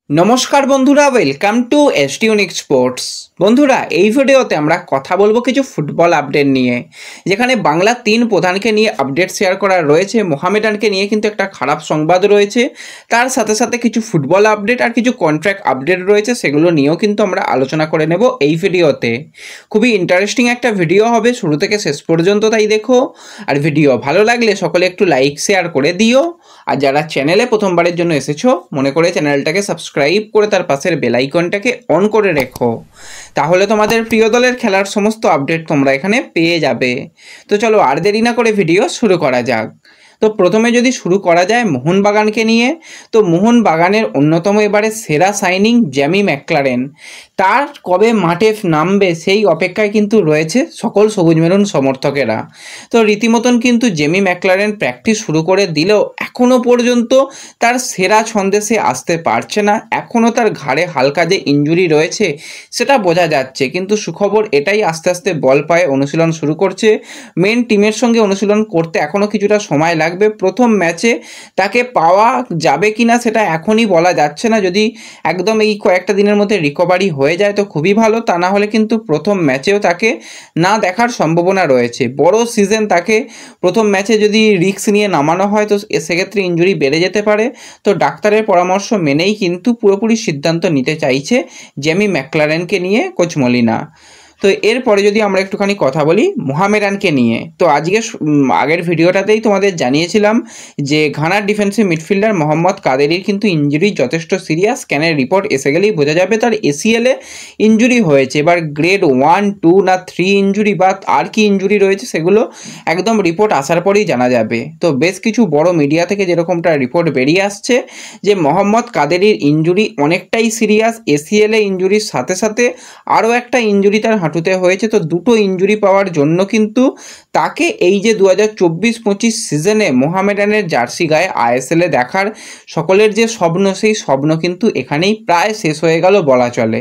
নমস্কার বন্ধুরা, welcome to এসটিউনিক sports. বন্ধুরা, এই ভিডিওতে আমরা কথা বলবো কিছু ফুটবল আপডেট নিয়ে, যেখানে বাংলা 3 প্রধানকে নিয়ে আপডেট শেয়ার করা রয়েছে। মোহামেডানকে নিয়ে কিন্তু একটা খারাপ সংবাদ রয়েছে, তার সাথে সাথে কিছু ফুটবল আপডেট আর কিছু কন্ট্রাক্ট আপডেট রয়েছে, সেগুলো নিয়েও কিন্তু আমরা আলোচনা করে নেব এই ভিডিওতে। খুবই ইন্টারেস্টিং একটা ভিডিও হবে, শুরু থেকে শেষ পর্যন্ত তাই দেখো। আর ভিডিও ভালো লাগলে সকলে একটু লাইক শেয়ার করে দিও। আর যারা চ্যানেলে প্রথমবারের জন্য এসেছো, মনে করে চ্যানেলটাকে সাবস্ক্রাইব করে তার পাশের বেল আইকনটাকে অন করে রেখো, তাহলে তোমাদের প্রিয় দলের খেলার সমস্ত আপডেট তোমরা এখানে পেয়ে যাবে। তো চলো আর দেরি না করে ভিডিও শুরু করা যাক। তো প্রথমে যদি শুরু করা যায় মোহনবাগানকে নিয়ে, তো মোহনবাগানের অন্যতম এবারে সেরা সাইনিং জ্যামি ম্যাকলারেন, তার কবে মাঠে নামবে সেই অপেক্ষায় কিন্তু রয়েছে সকল সবুজ মেরুন সমর্থকেরা। তো রীতিমতন কিন্তু জেমি ম্যাকলারেন প্র্যাকটিস শুরু করে দিলেও এখনও পর্যন্ত তার সেরা ছন্দে সে আসতে পারছে না। এখনও তার ঘাড়ে হালকা যে ইনজুরি রয়েছে সেটা বোঝা যাচ্ছে, কিন্তু সুখবর এটাই, আস্তে আস্তে বল পায়ে অনুশীলন শুরু করছে। মেন টিমের সঙ্গে অনুশীলন করতে এখনও কিছুটা সময় লাগবে। প্রথম ম্যাচে তাকে পাওয়া যাবে কিনা সেটা এখনই বলা যাচ্ছে না। যদি একদম এই কয়েকটা দিনের মধ্যে রিকভারি হয়ে যায় তো খুবই ভালো, তা না হলে কিন্তু প্রথম ম্যাচেও তাকে না দেখার সম্ভাবনা রয়েছে। বড় সিজন, তাকে প্রথম ম্যাচে যদি রিস্ক নিয়ে নামানো হয় তো সেক্ষেত্রে ইনজুরি বেড়ে যেতে পারে। তো ডাক্তারের পরামর্শ মেনেই কিন্তু পুরোপুরি সিদ্ধান্ত নিতে চাইছে জেমি ম্যাকলারেনকে নিয়ে কোচ মলিনা। তো এরপরে যদি আমরা একটুখানি কথা বলি মোহামেডানকে নিয়ে, তো আজকে আগের ভিডিওটাতেই তোমাদের জানিয়েছিলাম যে ঘানার ডিফেন্সিভ মিডফিল্ডার মোহাম্মদ কাদেরির কিন্তু ইঞ্জুরি যথেষ্ট সিরিয়াস। স্ক্যানের রিপোর্ট এসে গেলেই বোঝা যাবে তার এসিএলে ইঞ্জুরি হয়েছে। এবার গ্রেড 1, 2 না 3 ইঞ্জুরি বা আর কি ইঞ্জুরি রয়েছে সেগুলো একদম রিপোর্ট আসার পরেই জানা যাবে। তো বেশ কিছু বড় মিডিয়া থেকে যেরকমটা রিপোর্ট বেরিয়ে আসছে যে মোহাম্মদ কাদেরির ইঞ্জুরি অনেকটাই সিরিয়াস। এসিএলে ইঞ্জুরির সাথে সাথে আরও একটা ইঞ্জুরি তার হাঁটুতে হয়েছে। তো দুটো ইঞ্জুরি পাওয়ার জন্য কিন্তু তাকে এই যে 2024-25 সিজনে মোহামেডানের জার্সি গায়ে আইএসএলে দেখার সকলের যে স্বপ্ন, সেই স্বপ্ন কিন্তু এখানেই প্রায় শেষ হয়ে গেল বলা চলে।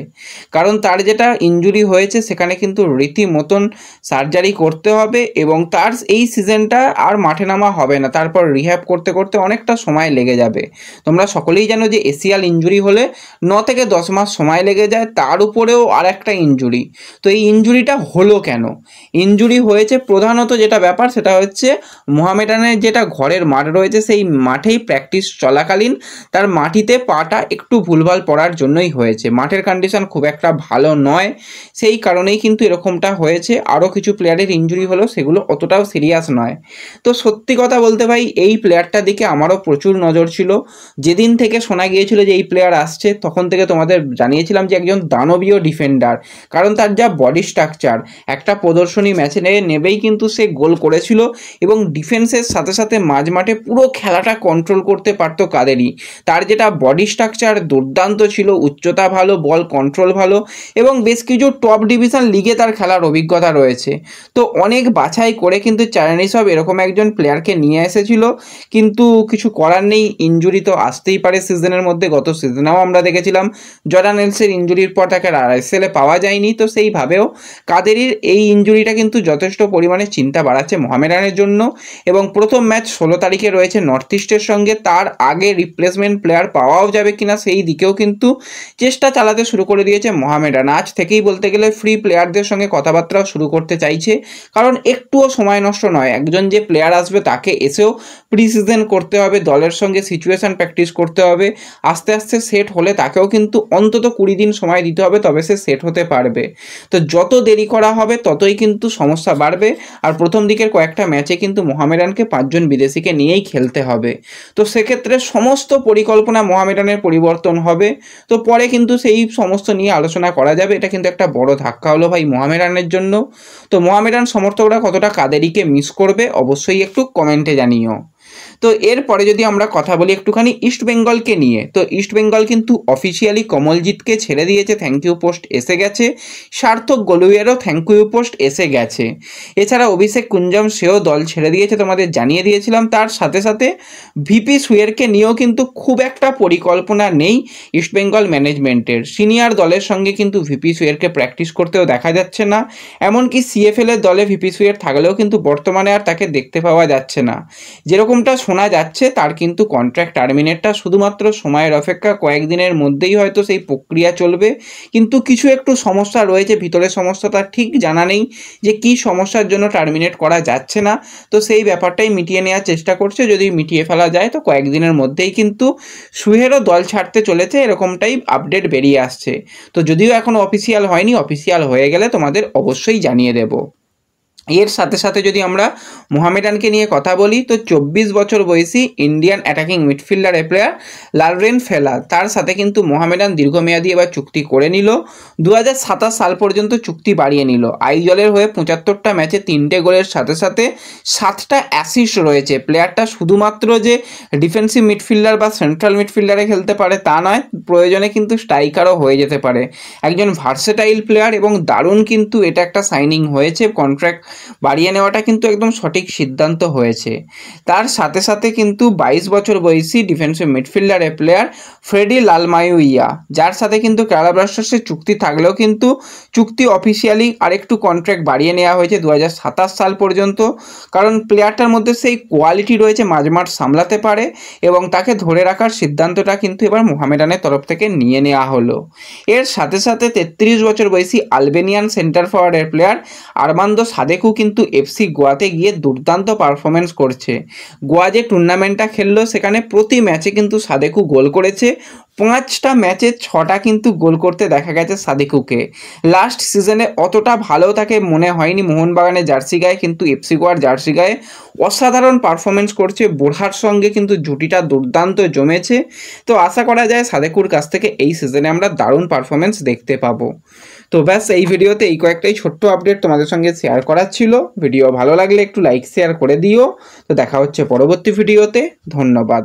কারণ তার যেটা ইঞ্জুরি হয়েছে সেখানে কিন্তু রীতিমতন সার্জারি করতে হবে এবং তার এই সিজনটা আর মাঠে নামা হবে না। তারপর রিহ্যাব করতে করতে অনেকটা সময় লেগে যাবে। তোমরা সকলেই জানো যে এসিএল ইঞ্জুরি হলে 9 থেকে 10 মাস সময় লেগে যায়, তার উপরেও আর একটা ইঞ্জুরি। তো এই ইঞ্জুরিটা হলো কেন? ইঞ্জুরি হয়েছে প্রধানত যেটা ব্যাপার সেটা হচ্ছে মোহামেডানের যেটা ঘরের মাঠ রয়েছে সেই মাঠেই প্র্যাকটিস চলাকালীন তার মাটিতে পাটা একটু ভুলভাল পড়ার জন্যই হয়েছে। মাঠের কন্ডিশন খুব একটা ভালো নয়, সেই কারণেই কিন্তু এরকমটা হয়েছে। আরও কিছু প্লেয়ারের ইঞ্জুরি হলো, সেগুলো অতটাও সিরিয়াস নয়। তো সত্যি কথা বলতে ভাই, এই প্লেয়ারটার দিকে আমারও প্রচুর নজর ছিল। যেদিন থেকে শোনা গিয়েছিল যে এই প্লেয়ার আসছে তখন থেকে তোমাদের জানিয়েছিলাম যে একজন দানবীয় ডিফেন্ডার, কারণ তার যা বডি স্ট্রাকচার, একটা প্রদর্শনী ম্যাচে নেবেই কিন্তু সে গোল করেছিল এবং ডিফেন্সের সাথে সাথে মাঝ মাঠে পুরো খেলাটা কন্ট্রোল করতে পারতো কাদেরই। তার যেটা বডি স্ট্রাকচার দুর্দান্ত ছিল, উচ্চতা ভালো, বল কন্ট্রোল ভালো এবং বেশ কিছু টপ ডিভিশন লিগে তার খেলার অভিজ্ঞতা রয়েছে। তো অনেক বাছাই করে কিন্তু চায়নিসব এরকম একজন প্লেয়ারকে নিয়ে এসেছিল, কিন্তু কিছু করার নেই, ইঞ্জুরি তো আসতেই পারে সিজনের মধ্যে। গত সিজনেও আমরা দেখেছিলাম জর্ডান এলসের ইঞ্জুরির পর তাকে আইএসএলে পাওয়া যায়নি। তো সেইভাবেও কাদেরির এই ইঞ্জুরিটা কিন্তু যথেষ্ট পরিমাণে চিন্তা বাড়াচ্ছে মোহামেডানের জন্য। এবং প্রথম ম্যাচ 16 তারিখে রয়েছে নর্থ ইস্টের সঙ্গে, তার আগে রিপ্লেসমেন্ট প্লেয়ার পাওয়াও যাবে কিনা সেই দিকেও কিন্তু চেষ্টা চালাতে শুরু করে দিয়েছে মোহামেডান। আজ থেকেই বলতে গেলে ফ্রি প্লেয়ারদের সঙ্গে কথাবার্তাও শুরু করতে চাইছে, কারণ একটুও সময় নষ্ট নয়। একজন যে প্লেয়ার আসবে তাকে এসেও প্রি সিজন করতে হবে, দলের সঙ্গে সিচুয়েশন প্র্যাকটিস করতে হবে, আস্তে আস্তে সেট হলে তাকেও কিন্তু অন্তত 20 দিন সময় দিতে হবে, তবে সে সেট হতে পারবে। তো যত দেরি করা হবে ততই কিন্তু সমস্যা বাড়বে। আর প্রথম দিকের কয়েকটা ম্যাচে কিন্তু মোহামেডানকে 5 জন বিদেশিকে নিয়েই খেলতে হবে। তো সেক্ষেত্রে সমস্ত পরিকল্পনা মোহামেডানের পরিবর্তন হবে। তো পরে কিন্তু সেই সমস্ত নিয়ে আলোচনা করা যাবে। এটা কিন্তু একটা বড় ধাক্কা হলো ভাই মোহামেডানের জন্য। তো মোহামেডান সমর্থকরা কতটা কাদেরিকে মিস করবে অবশ্যই একটু কমেন্টে জানিও। তো এরপরে যদি আমরা কথা বলি একটুখানি ইস্টবেঙ্গলকে নিয়ে, তো ইস্টবেঙ্গল কিন্তু অফিসিয়ালি কমলজিৎকে ছেড়ে দিয়েছে, থ্যাংক ইউ পোস্ট এসে গেছে। সার্থক গলুইয়েরও থ্যাংক ইউ পোস্ট এসে গেছে। এছাড়া অভিষেক কুঞ্জম সেও দল ছেড়ে দিয়েছে, তোমাদের জানিয়ে দিয়েছিলাম। তার সাথে সাথে ভিপি সুয়েরকে নিয়েও কিন্তু খুব একটা পরিকল্পনা নেই ইস্টবেঙ্গল ম্যানেজমেন্টের। সিনিয়র দলের সঙ্গে কিন্তু ভিপি সুয়েরকে প্র্যাকটিস করতেও দেখা যাচ্ছে না। এমনকি সিএফএল এর দলে ভিপি সুয়ের থাকলেও কিন্তু বর্তমানে আর তাকে দেখতে পাওয়া যাচ্ছে না। যেরকমটা শোনা যাচ্ছে তার কিন্তু কন্ট্রাক্ট টার্মিনেটটা শুধুমাত্র সময়ের অপেক্ষা, কয়েকদিনের মধ্যেই হয়তো সেই প্রক্রিয়া চলবে। কিন্তু কিছু একটু সমস্যা রয়েছে, ভিতরের সমস্যাটা ঠিক জানা নেই যে কী সমস্যার জন্য টার্মিনেট করা যাচ্ছে না। তো সেই ব্যাপারটাই মিটিয়ে নেওয়ার চেষ্টা করছে, যদি মিটিয়ে ফেলা যায় তো কয়েকদিনের মধ্যেই কিন্তু সুহেরও দল ছাড়তে চলেছে, এরকমটাই আপডেট বেরিয়ে আসছে। তো যদিও এখনও অফিসিয়াল হয়নি, অফিসিয়াল হয়ে গেলে তোমাদের অবশ্যই জানিয়ে দেব। এর সাথে সাথে যদি আমরা মোহামেডানকে নিয়ে কথা বলি, তো 24 বছর বয়সী ইন্ডিয়ান অ্যাটাকিং মিডফিল্ডার প্লেয়ার লালরেন ফেলা, তার সাথে কিন্তু মোহামেডান দীর্ঘমেয়াদী এবার চুক্তি করে নিল। 2027 সাল পর্যন্ত চুক্তি বাড়িয়ে নিল। আইজলের হয়ে 75টা ম্যাচে 3টে গোলের সাথে সাথে 7টা অ্যাসিস্ট রয়েছে। প্লেয়ারটা শুধুমাত্র যে ডিফেন্সিভ মিডফিল্ডার বা সেন্ট্রাল মিডফিল্ডারে খেলতে পারে তা নয়, প্রয়োজনে কিন্তু স্ট্রাইকারও হয়ে যেতে পারে। একজন ভার্সেটাইল প্লেয়ার এবং দারুণ কিন্তু এটা একটা সাইনিং হয়েছে। কন্ট্রাক্ট বাড়িয়ে নেওয়াটা কিন্তু একদম সঠিক সিদ্ধান্ত হয়েছে। তার সাথে সাথে কিন্তু 22 বছর বয়সী ডিফেন্সিভ মিডফিল্ডারের প্লেয়ার ফ্রেডি লালমায়ুইয়া, যার সাথে কিন্তু কেরালা ব্লাস্টার্সের চুক্তি থাকলেও কিন্তু চুক্তি অফিসিয়ালি আরেকটু কন্ট্রাক্ট বাড়িয়ে নেওয়া হয়েছে 2027 সাল পর্যন্ত। কারণ প্লেয়ারটার মধ্যে সেই কোয়ালিটি রয়েছে, মাঝমাঠ সামলাতে পারে এবং তাকে ধরে রাখার সিদ্ধান্তটা কিন্তু এবার মোহামেডানের তরফ থেকে নিয়ে নেওয়া হলো। এর সাথে সাথে 33 বছর বয়সী আলবেনিয়ান সেন্টার ফরওয়ার্ডের প্লেয়ার আরমান্দো সাদেকু কিন্তু এফসি গোয়াতে গিয়ে দুর্দান্ত পারফরমেন্স করছে। গোয়া যে টুর্নামেন্টটা খেললো সেখানে প্রতি ম্যাচে কিন্তু সাদেকু গোল করেছে। 5টা ম্যাচে 6টা কিন্তু গোল করতে দেখা গেছে সাদেকুকে। লাস্ট সিজনে অতটা ভালো তাকে মনে হয়নি মোহনবাগানের জার্সি গায়ে, কিন্তু এফসি গোয়ার জার্সি গায়ে অসাধারণ পারফরমেন্স করছে। বোরহার সঙ্গে কিন্তু জুটিটা দুর্দান্ত জমেছে। তো আশা করা যায় সাদেকুর কাছ থেকে এই সিজনে আমরা দারুণ পারফরমেন্স দেখতে পাবো। তো ব্যাস, এই ভিডিওতে এই কয়েকটাই ছোট্ট আপডেট তোমাদের সঙ্গে শেয়ার করার ছিল। ভিডিও ভালো লাগলে একটু লাইক শেয়ার করে দিও। তো দেখা হচ্ছে পরবর্তী ভিডিওতে। ধন্যবাদ।